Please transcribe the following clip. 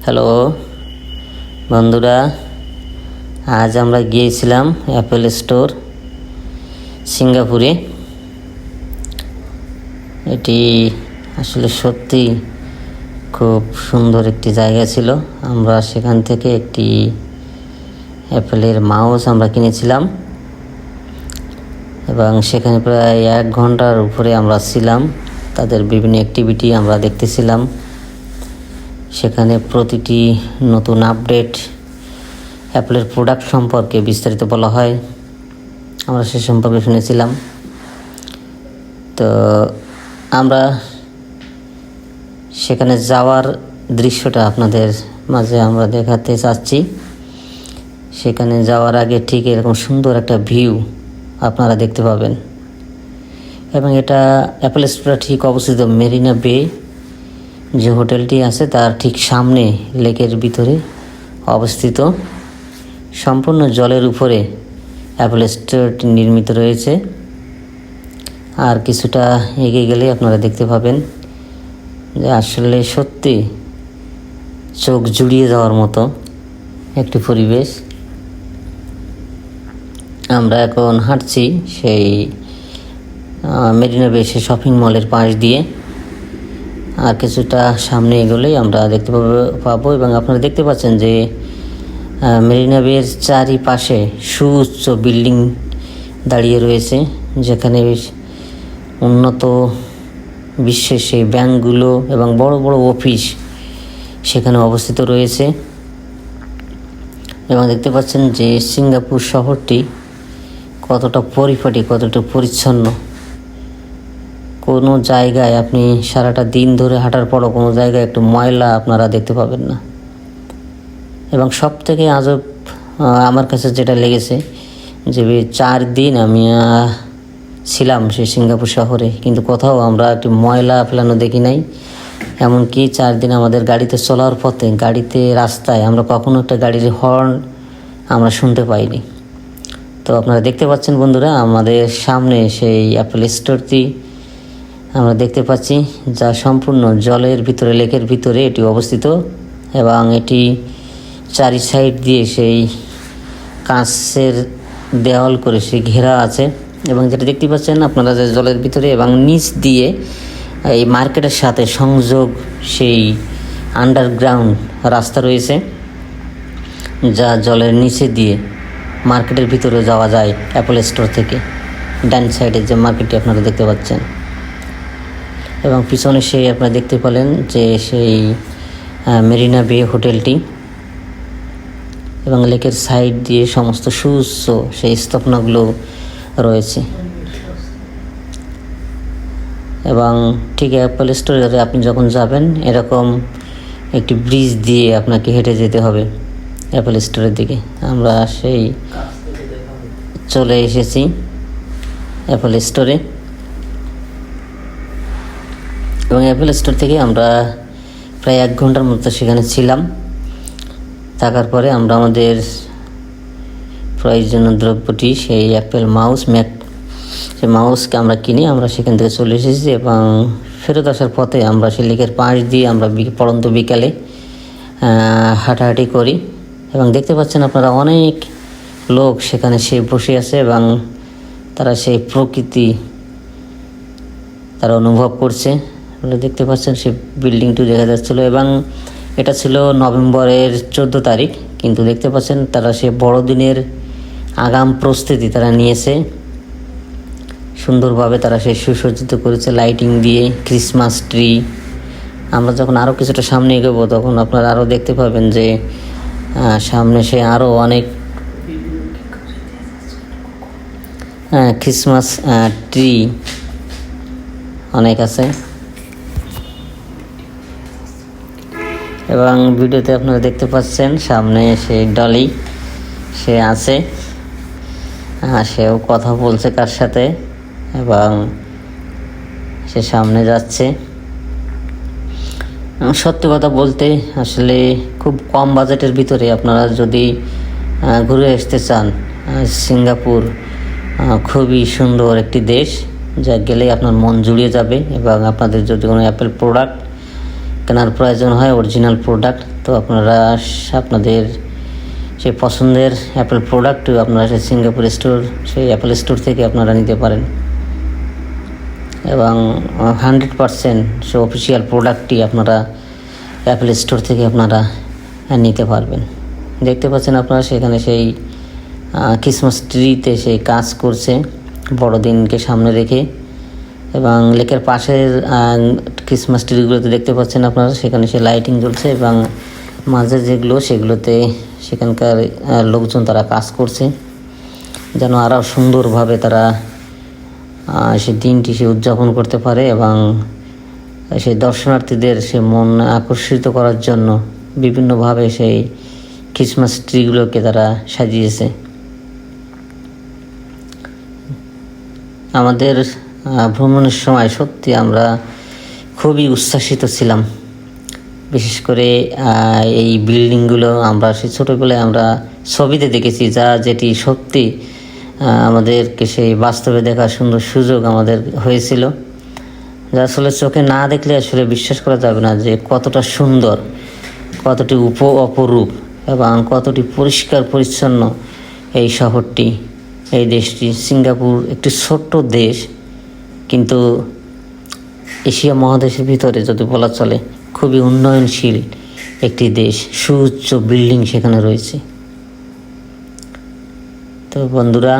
Hello বন্ধুরা, আজ আমরা গিয়েছিলাম অ্যাপেল স্টোর সিঙ্গাপুরে। এটি আসলে সত্যি খুব সুন্দর একটি জায়গা ছিল। আমরা সেখান থেকে একটি অ্যাপেলের মাউস আমরা কিনেছিলাম এবং সেখানে প্রায় 1 ঘন্টার উপরে আমরা ছিলাম। তাদের বিভিন্ন অ্যাক্টিভিটি আমরা দেখতেছিলাম। সেখানে প্রতিটি নতুন আপডেট অ্যাপেলের প্রোডাক্ট সম্পর্কে বিস্তারিত বলা হয়, আমরা সে সম্পর্কে শুনেছিলাম। তো আমরা সেখানে যাওয়ার দৃশ্যটা আপনাদের মাঝে আমরা দেখাতে চাচ্ছি। সেখানে যাওয়ার আগে ঠিক এরকম সুন্দর একটা ভিউ আপনারা দেখতে পাবেন। এবং এটা অ্যাপেল স্টোরটা ঠিক অবস্থিত মেরিনা বে, যে হোটেলটি আছে তার ঠিক সামনে লেকের ভিতরে অবস্থিত। সম্পূর্ণ জলের উপরে অ্যাপেল স্টোরটি নির্মিত রয়েছে। আর কিছুটা এগিয়ে গেলে আপনারা দেখতে পাবেন যে আসলে সত্যি চোখ জুড়িয়ে যাওয়ার মতো একটি পরিবেশ। আমরা এখন হাঁটছি সেই মেরিনা বে সে শপিং মলের পাশ দিয়ে। আর কিছুটা সামনে এগোলেই আমরা দেখতে পাবো এবং আপনারা দেখতে পাচ্ছেন যে মেরিনা বের চারিপাশে সুউচ্চ বিল্ডিং দাঁড়িয়ে রয়েছে, যেখানে উন্নত বিশ্বের সেই ব্যাংকগুলো এবং বড় বড় অফিস সেখানে অবস্থিত রয়েছে। এবং দেখতে পাচ্ছেন যে সিঙ্গাপুর শহরটি কতটা পরিপাটি, কতটা পরিচ্ছন্ন। কোনো জায়গায় আপনি সারাটা দিন ধরে হাঁটার পরও কোনো জায়গায় একটু ময়লা আপনারা দেখতে পাবেন না। এবং সব থেকে আজব আমার কাছে যেটা লেগেছে যে 4 দিন আমি ছিলাম সেই সিঙ্গাপুর শহরে, কিন্তু কোথাও আমরা একটু ময়লা ফেলানো দেখি নাই। এমনকি 4 দিন আমাদের গাড়িতে চলার পথে, গাড়িতে রাস্তায় আমরা কখনো একটা গাড়ির হর্ন আমরা শুনতে পাইনি। তো আপনারা দেখতে পাচ্ছেন বন্ধুরা, আমাদের সামনে সেই অ্যাপেল স্টোরটি আমরা দেখতে পাচ্ছি, যা সম্পূর্ণ জলের ভিতরে, লেকের ভিতরে এটি অবস্থিত। এবং এটি 4 সাইড দিয়ে সেই কাঁচের দেওয়াল করে সেই ঘেরা আছে। এবং যেটা দেখতে পাচ্ছেন আপনারা যে জলের ভিতরে এবং নিচ দিয়ে এই মার্কেটের সাথে সংযোগ সেই আন্ডারগ্রাউন্ড রাস্তা রয়েছে, যা জলের নিচে দিয়ে মার্কেটের ভিতরে যাওয়া যায় অ্যাপেল স্টোর থেকে। ডান সাইডে যে মার্কেটটি আপনারা দেখতে পাচ্ছেন এবং পিছনে সেই আপনারা দেখতে পেলেন যে সেই মেরিনা বে হোটেলটি এবং লেকের সাইড দিয়ে সমস্ত সুউচ্চ সেই স্থাপনাগুলো রয়েছে। এবং ঠিক অ্যাপেল স্টোরে আপনি যখন যাবেন এরকম একটি ব্রিজ দিয়ে আপনাকে হেঁটে যেতে হবে অ্যাপেল স্টোরের দিকে। আমরা সেই চলে এসেছি অ্যাপেল স্টোরে এবং অ্যাপেল স্টোর থেকে আমরা প্রায় 1 ঘন্টার মতো সেখানে ছিলাম। থাকার পরে আমরা আমাদের প্রয়োজনীয় দ্রব্যটি সেই অ্যাপেল সেই মাউসকে আমরা কিনে আমরা সেখান থেকে চলে এসেছি। এবং ফেরত আসার পথে আমরা সেই লেকের পাশ দিয়ে আমরা পড়ন্ত বিকালে হাঁটাহাঁটি করি। এবং দেখতে পাচ্ছেন আপনারা অনেক লোক সেখানে বসে আছে এবং তারা সেই প্রকৃতি তারা অনুভব করছে। আপনারা দেখতে পাচ্ছেন সেই বিল্ডিংটি দেখা যাচ্ছিল এবং এটা ছিল নভেম্বরের 14 তারিখ। কিন্তু দেখতে পাচ্ছেন তারা সে বড়দিনের আগাম প্রস্তুতি তারা নিয়েছে সুন্দরভাবে। তারা সেই সুসজ্জিত করেছে লাইটিং দিয়ে, ক্রিসমাস ট্রি। আমরা যখন আরও কিছুটা সামনে এগোবো তখন আপনারা আরও দেখতে পাবেন যে সামনে সে আরও অনেক ক্রিসমাস ট্রি অনেক আছে। এবং ভিডিওতে আপনারা দেখতে পাচ্ছেন সামনে সে ডলি সে আছে, সেও কথা বলছে কার সাথে এবং সে সামনে যাচ্ছে। সত্যি কথা বলতে আসলে খুব কম বাজেটের ভিতরে আপনারা যদি ঘুরে আসতে চান, সিঙ্গাপুর খুবই সুন্দর একটি দেশ, যা গেলেই আপনার মন জুড়িয়ে যাবে। এবং আপনাদের যদি কোনো অ্যাপেল প্রোডাক্ট কেনার প্রয়োজন হয় অরিজিনাল প্রোডাক্ট, তো আপনারা আপনাদের সেই পছন্দের অ্যাপেল প্রোডাক্ট আপনারা সেই সিঙ্গাপুর স্টোর, সেই অ্যাপেল স্টোর থেকে আপনারা নিতে পারেন এবং 100% সেই অফিসিয়াল প্রোডাক্টটি আপনারা অ্যাপেল স্টোর থেকে আপনারা নিতে পারবেন। দেখতে পাচ্ছেন আপনারা সেখানে সেই ক্রিসমাস ট্রিতে সেই কাজ করছে বড়দিনকে সামনে রেখে, এবং লেকের পাশের ক্রিসমাস ট্রিগুলোতে দেখতে পাচ্ছেন আপনারা সেখানে সে লাইটিং জ্বলছে, এবং মাঝে যেগুলো সেগুলোতে সেখানকার লোকজন তারা কাজ করছে যেন আরও সুন্দরভাবে তারা সেই দিনটি সে উদযাপন করতে পারে, এবং সেই দর্শনার্থীদের সে মন আকর্ষিত করার জন্য বিভিন্নভাবে সেই ক্রিসমাস ট্রিগুলোকে তারা সাজিয়েছে। আমাদের ভ্রমণের সময় সত্যি আমরা খুবই উচ্ছ্বাসিত ছিলাম, বিশেষ করে এই বিল্ডিংগুলো আমরা সেই ছোটোবেলায় আমরা ছবিতে দেখেছি, যেটি সত্যি আমাদেরকে সেই বাস্তবে দেখার সুন্দর সুযোগ আমাদের হয়েছিল, যা আসলে চোখে না দেখলে আসলে বিশ্বাস করা যাবে না যে কতটা সুন্দর, কতটি অপরূপ এবং কতটি পরিষ্কার পরিচ্ছন্ন এই শহরটি, এই দেশটি। সিঙ্গাপুর একটি ছোট্ট দেশ, কিন্তু এশিয়া মহাদেশের ভিতরে যদি বলা চলে খুবই উন্নয়নশীল একটি দেশ, সুউচ্চ বিল্ডিং সেখানে রয়েছে। তো বন্ধুরা,